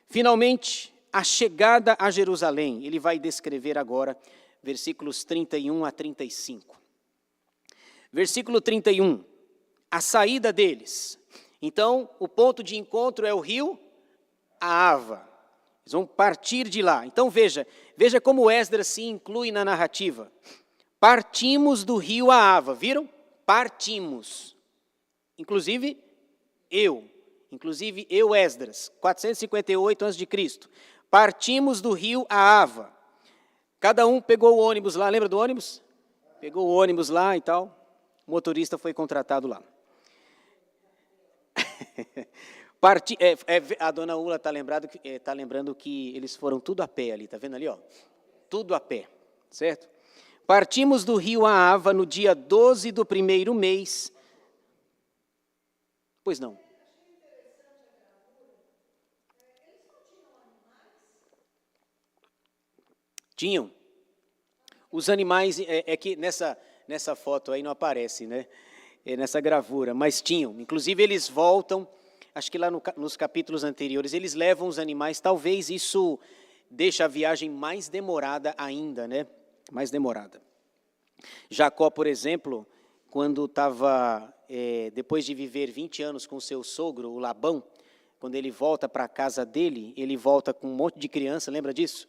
Finalmente, a chegada a Jerusalém, ele vai descrever agora, versículos 31 a 35. Versículo 31, a saída deles. Então, o ponto de encontro é o rio a Ava. Eles vão partir de lá. Então veja como Esdras se inclui na narrativa. Partimos do rio Ahava, viram? Partimos. Inclusive eu, Esdras, 458 a.C. Partimos do rio Ahava. Cada um pegou o ônibus lá, lembra do ônibus? Pegou o ônibus lá e tal. O motorista foi contratado lá. A dona Ula está lembrando que eles foram tudo a pé ali, está vendo ali? Ó? Tudo a pé, certo? Partimos do rio Ahava no dia 12 do primeiro mês. Pois não. Tinham. Os animais, é que nessa foto aí não aparece, né? Nessa gravura, mas tinham. Inclusive eles voltam, acho que lá nos capítulos anteriores, eles levam os animais, talvez isso deixe a viagem mais demorada ainda, né? Mais demorada. Jacó, por exemplo, quando estava, depois de viver 20 anos com seu sogro, o Labão, quando ele volta para a casa dele, ele volta com um monte de criança, lembra disso?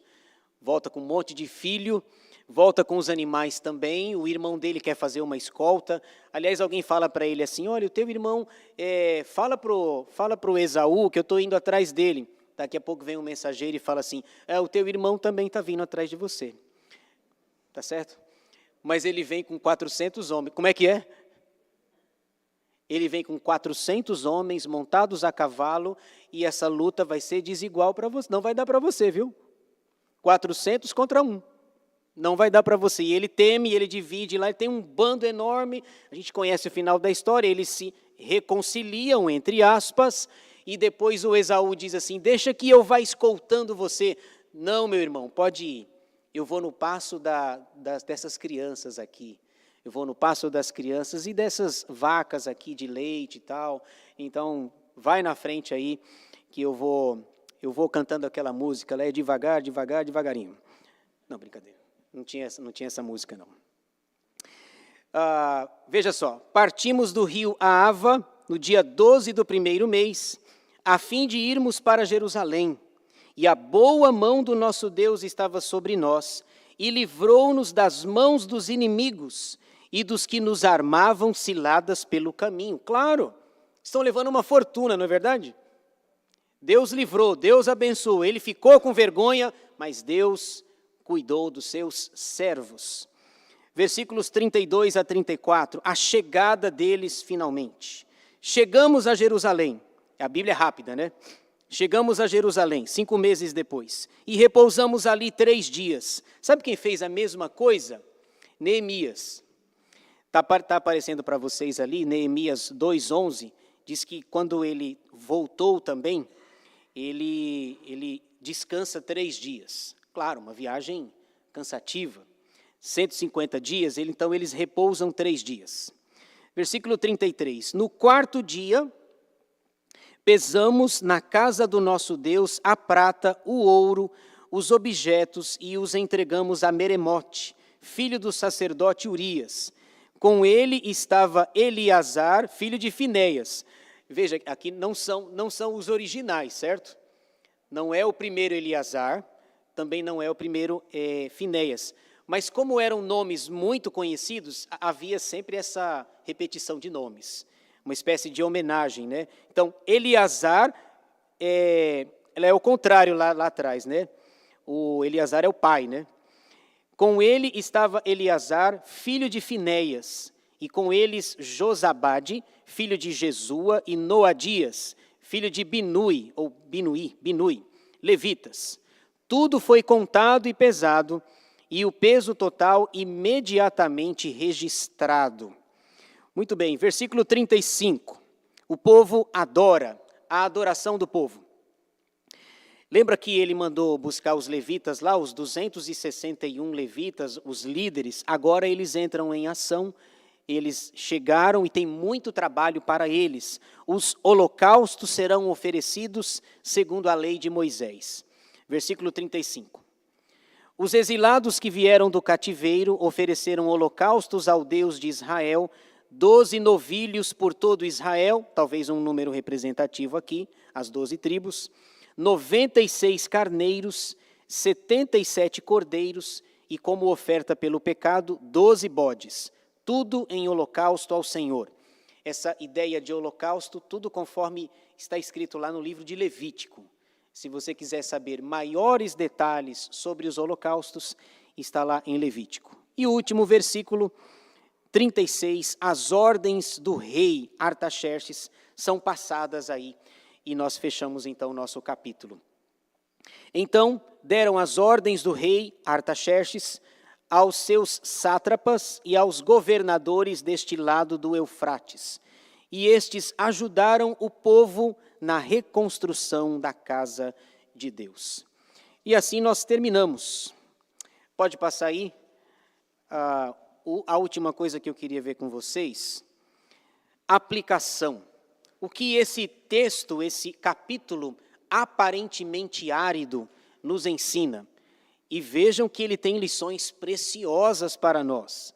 Volta com um monte de filho, volta com os animais também, o irmão dele quer fazer uma escolta. Aliás, alguém fala para ele assim, olha, o teu irmão, fala pro Esaú que eu estou indo atrás dele. Daqui a pouco vem um mensageiro e fala assim, o teu irmão também está vindo atrás de você. Tá certo? Mas ele vem com 400 homens. Como é que é? Ele vem com 400 homens montados a cavalo e essa luta vai ser desigual para você. Não vai dar para você, viu? 400 contra 1. Não vai dar para você. E ele teme, ele divide lá, ele tem um bando enorme. A gente conhece o final da história, eles se reconciliam, entre aspas, e depois o Esaú diz assim, deixa que eu vá escoltando você. Não, meu irmão, pode ir. Eu vou no passo dessas crianças aqui. Eu vou no passo das crianças e dessas vacas aqui de leite e tal. Então, vai na frente aí, que eu vou cantando aquela música, ela é devagar, devagar, devagarinho. Não, brincadeira. Não tinha essa música, não. Veja só, partimos do rio Ahava no dia 12 do primeiro mês, a fim de irmos para Jerusalém. E a boa mão do nosso Deus estava sobre nós, e livrou-nos das mãos dos inimigos e dos que nos armavam ciladas pelo caminho. Claro, estão levando uma fortuna, não é verdade? Deus livrou, Deus abençoou, ele ficou com vergonha, mas Deus cuidou dos seus servos. Versículos 32 a 34, a chegada deles finalmente. Chegamos a Jerusalém, a Bíblia é rápida, né? Chegamos a Jerusalém, 5 meses depois, e repousamos ali 3 dias. Sabe quem fez a mesma coisa? Neemias. Está aparecendo para vocês ali, Neemias 2:11, diz que quando ele voltou também, ele descansa 3 dias. Claro, uma viagem cansativa. 150 dias, então eles repousam 3 dias. Versículo 33, no 4º dia, pesamos na casa do nosso Deus a prata, o ouro, os objetos e os entregamos a Meremote, filho do sacerdote Urias. Com ele estava Eleazar, filho de Finéias. Veja, aqui não são os originais, certo? Não é o primeiro Eleazar, também não é o primeiro Finéias. Mas como eram nomes muito conhecidos, havia sempre essa repetição de nomes. Uma espécie de homenagem, né? Então, Eleazar, ela é o contrário lá atrás, né? O Eleazar é o pai, né? Com ele estava Eleazar, filho de Finéias, e com eles Josabade, filho de Jesua, e Noadias, filho de Binui, levitas. Tudo foi contado e pesado, e o peso total imediatamente registrado. Muito bem, versículo 35. O povo adora, a adoração do povo. Lembra que ele mandou buscar os levitas lá, os 261 levitas, os líderes, agora eles entram em ação, eles chegaram e tem muito trabalho para eles. Os holocaustos serão oferecidos segundo a lei de Moisés. Versículo 35. Os exilados que vieram do cativeiro ofereceram holocaustos ao Deus de Israel, 12 novilhos por todo Israel, talvez um número representativo aqui, as 12 tribos, 96 carneiros, 77 cordeiros e, como oferta pelo pecado, 12 bodes, tudo em holocausto ao Senhor. Essa ideia de holocausto, tudo conforme está escrito lá no livro de Levítico. Se você quiser saber maiores detalhes sobre os holocaustos, está lá em Levítico. E o último versículo, 36, as ordens do rei Artaxerxes são passadas aí, e nós fechamos então o nosso capítulo. Então, deram as ordens do rei Artaxerxes aos seus sátrapas e aos governadores deste lado do Eufrates, e estes ajudaram o povo na reconstrução da casa de Deus. E assim nós terminamos. Pode passar aí a última coisa que eu queria ver com vocês. Aplicação. O que esse texto, esse capítulo aparentemente árido nos ensina. E vejam que ele tem lições preciosas para nós.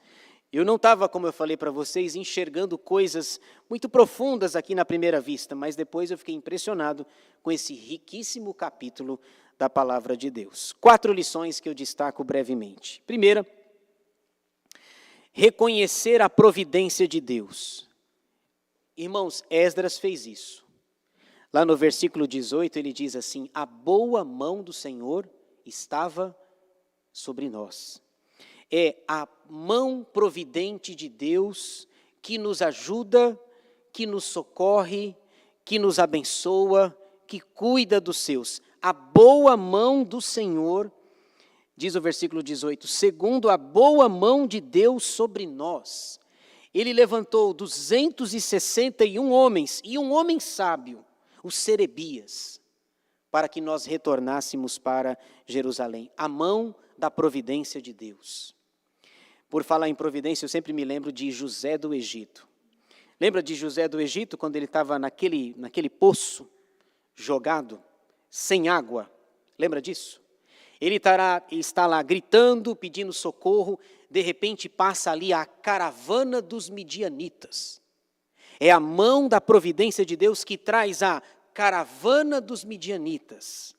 Eu não estava, como eu falei para vocês, enxergando coisas muito profundas aqui na primeira vista, mas depois eu fiquei impressionado com esse riquíssimo capítulo da palavra de Deus. 4 lições que eu destaco brevemente. Primeira, reconhecer a providência de Deus. Irmãos, Esdras fez isso. Lá no versículo 18 ele diz assim: a boa mão do Senhor estava sobre nós. É a mão providente de Deus que nos ajuda, que nos socorre, que nos abençoa, que cuida dos seus. A boa mão do Senhor, diz o versículo 18, segundo a boa mão de Deus sobre nós. Ele levantou 261 homens e um homem sábio, o Serebias, para que nós retornássemos para Jerusalém. A mão da providência de Deus. Por falar em providência, eu sempre me lembro de José do Egito. Lembra de José do Egito, quando ele estava naquele poço, jogado, sem água? Lembra disso? Ele está lá gritando, pedindo socorro, de repente passa ali a caravana dos midianitas. É a mão da providência de Deus que traz a caravana dos midianitas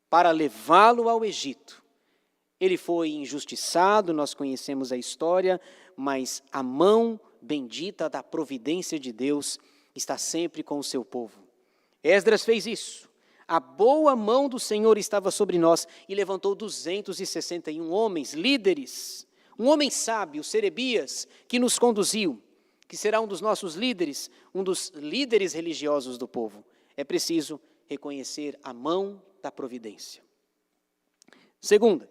para levá-lo ao Egito. Ele foi injustiçado, nós conhecemos a história, mas a mão bendita da providência de Deus está sempre com o seu povo. Esdras fez isso. A boa mão do Senhor estava sobre nós e levantou 261 homens, líderes. Um homem sábio, Serebias, que nos conduziu, que será um dos nossos líderes, um dos líderes religiosos do povo. É preciso reconhecer a mão da providência. Segunda,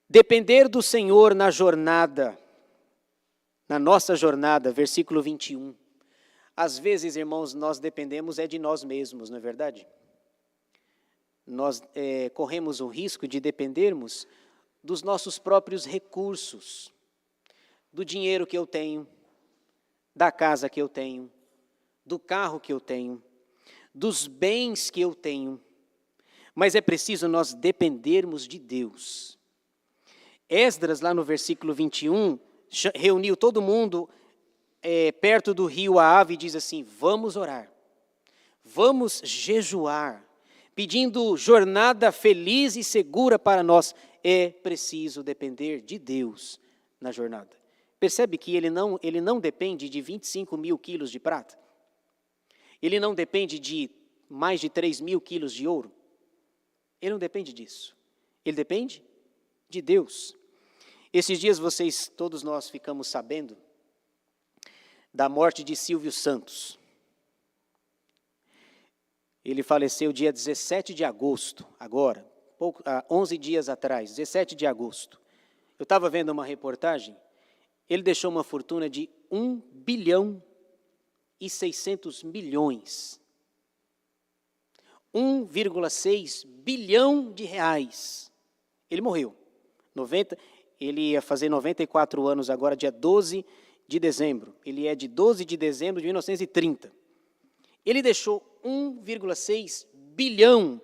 depender do Senhor na jornada, na nossa jornada, versículo 21. Às vezes, irmãos, nós dependemos de nós mesmos, não é verdade? Nós corremos o risco de dependermos dos nossos próprios recursos, do dinheiro que eu tenho, da casa que eu tenho, do carro que eu tenho, dos bens que eu tenho. Mas é preciso nós dependermos de Deus. Esdras, lá no versículo 21, reuniu todo mundo perto do rio Ahave e diz assim: vamos orar, vamos jejuar, pedindo jornada feliz e segura para nós. É preciso depender de Deus na jornada. Percebe que ele não depende de 25 mil quilos de prata? Ele não depende de mais de 3 mil quilos de ouro? Ele não depende disso. Ele depende de Deus. Esses dias todos nós ficamos sabendo da morte de Silvio Santos. Ele faleceu dia 17 de agosto, agora, 11 dias atrás, 17 de agosto. Eu estava vendo uma reportagem, ele deixou uma fortuna de 1 bilhão e 600 milhões. 1,6 bilhão de reais. Ele morreu. Ele ia fazer 94 anos agora, dia 12 de dezembro. Ele é de 12 de dezembro de 1930. Ele deixou 1,6 bilhão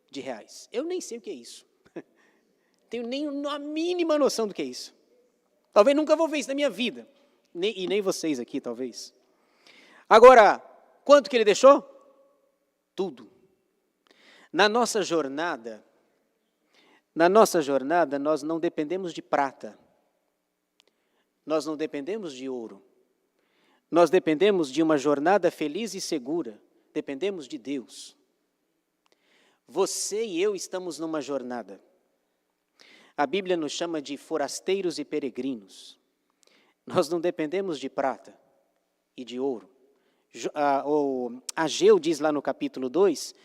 de reais. Eu nem sei o que é isso. Tenho nem a mínima noção do que é isso. Talvez nunca vou ver isso na minha vida. E nem vocês aqui, talvez. Agora, quanto que ele deixou? Tudo. Na nossa jornada, nós não dependemos de prata. Nós não dependemos de ouro. Nós dependemos de uma jornada feliz e segura. Dependemos de Deus. Você e eu estamos numa jornada. A Bíblia nos chama de forasteiros e peregrinos. Nós não dependemos de prata e de ouro. Ageu diz lá no capítulo 2,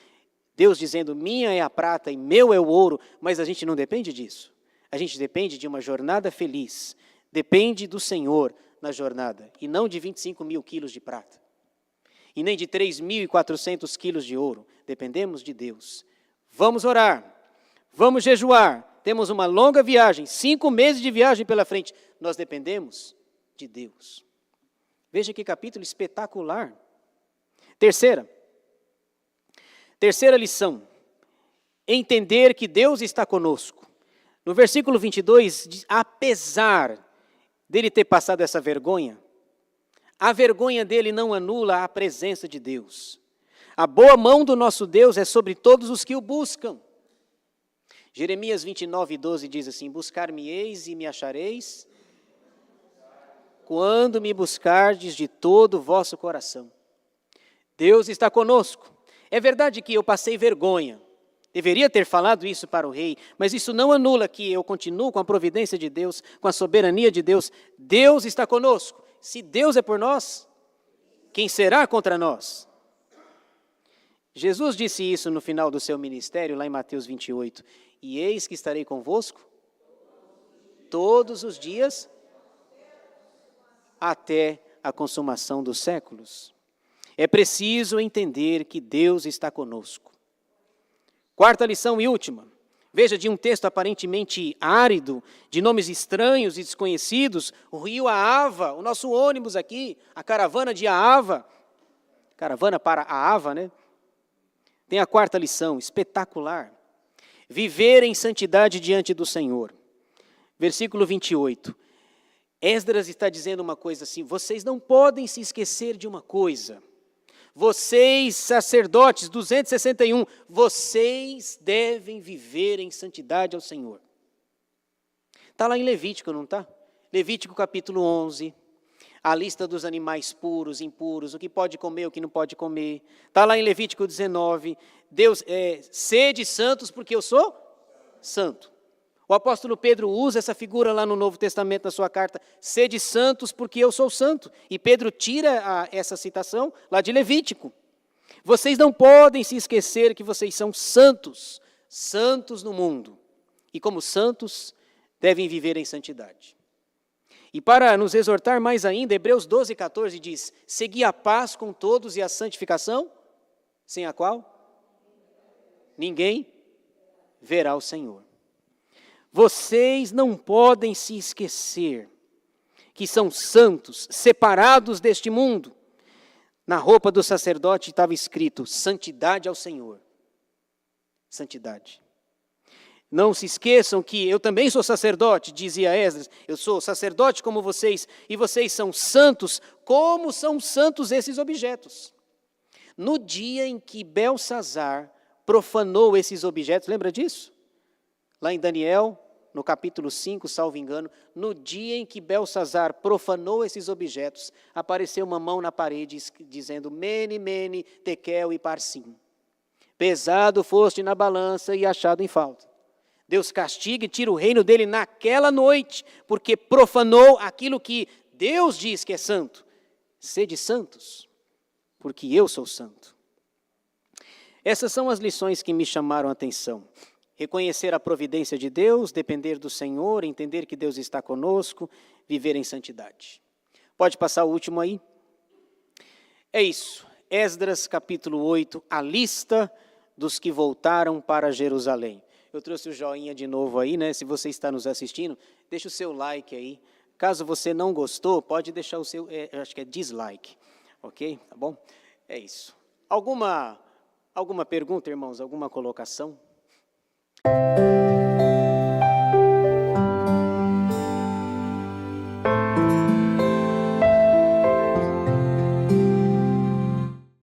Deus dizendo, minha é a prata e meu é o ouro, mas a gente não depende disso. A gente depende de uma jornada feliz. Depende do Senhor na jornada, e não de 25 mil quilos de prata. E nem de 3.400 quilos de ouro. Dependemos de Deus. Vamos orar, vamos jejuar. Temos uma longa viagem, 5 meses de viagem pela frente. Nós dependemos de Deus. Veja que capítulo espetacular. Terceira lição. Entender que Deus está conosco. No versículo 22, diz, apesar dele ter passado essa vergonha, a vergonha dele não anula a presença de Deus. A boa mão do nosso Deus é sobre todos os que o buscam. Jeremias 29:12 diz assim, buscar-me-eis e me achareis, quando me buscardes de todo o vosso coração. Deus está conosco. É verdade que eu passei vergonha. Deveria ter falado isso para o rei, mas isso não anula que eu continuo com a providência de Deus, com a soberania de Deus. Deus está conosco. Se Deus é por nós, quem será contra nós? Jesus disse isso no final do seu ministério, lá em Mateus 28. E eis que estarei convosco todos os dias até a consumação dos séculos. É preciso entender que Deus está conosco. Quarta lição e última. Veja, de um texto aparentemente árido, de nomes estranhos e desconhecidos, o rio Ahava, o nosso ônibus aqui, a caravana de Ahava, caravana para Ahava, né? Tem a quarta lição, espetacular. Viver em santidade diante do Senhor. Versículo 28. Esdras está dizendo uma coisa assim, vocês não podem se esquecer de uma coisa. Vocês, sacerdotes, 261, vocês devem viver em santidade ao Senhor. Está lá em Levítico, não está? Levítico capítulo 11, a lista dos animais puros, impuros, o que pode comer, o que não pode comer. Está lá em Levítico 19, Deus, sede santos porque eu sou santo. O apóstolo Pedro usa essa figura lá no Novo Testamento, na sua carta, sede santos porque eu sou santo. E Pedro tira essa citação lá de Levítico. Vocês não podem se esquecer que vocês são santos, santos no mundo. E como santos, devem viver em santidade. E para nos exortar mais ainda, Hebreus 12:14 diz, segui a paz com todos e a santificação, sem a qual ninguém verá o Senhor. Vocês não podem se esquecer que são santos, separados deste mundo. Na roupa do sacerdote estava escrito, santidade ao Senhor. Santidade. Não se esqueçam que eu também sou sacerdote, dizia Esdras. Eu sou sacerdote como vocês, e vocês são santos, como são santos esses objetos. No dia em que Belsazar profanou esses objetos, lembra disso? Lá em Daniel, no capítulo 5, salvo engano, no dia em que Belsazar profanou esses objetos, apareceu uma mão na parede dizendo, Mene, Mene, Tekel e Parsim. Pesado foste na balança e achado em falta. Deus castiga e tira o reino dele naquela noite, porque profanou aquilo que Deus diz que é santo. Sede santos, porque eu sou santo. Essas são as lições que me chamaram a atenção. Reconhecer a providência de Deus, depender do Senhor, entender que Deus está conosco, viver em santidade. Pode passar o último aí? É isso. Esdras capítulo 8, a lista dos que voltaram para Jerusalém. Eu trouxe o joinha de novo aí, né? Se você está nos assistindo, deixa o seu like aí. Caso você não gostou, pode deixar o seu, acho que é dislike, ok? Tá bom? É isso. Alguma pergunta, irmãos? Alguma colocação?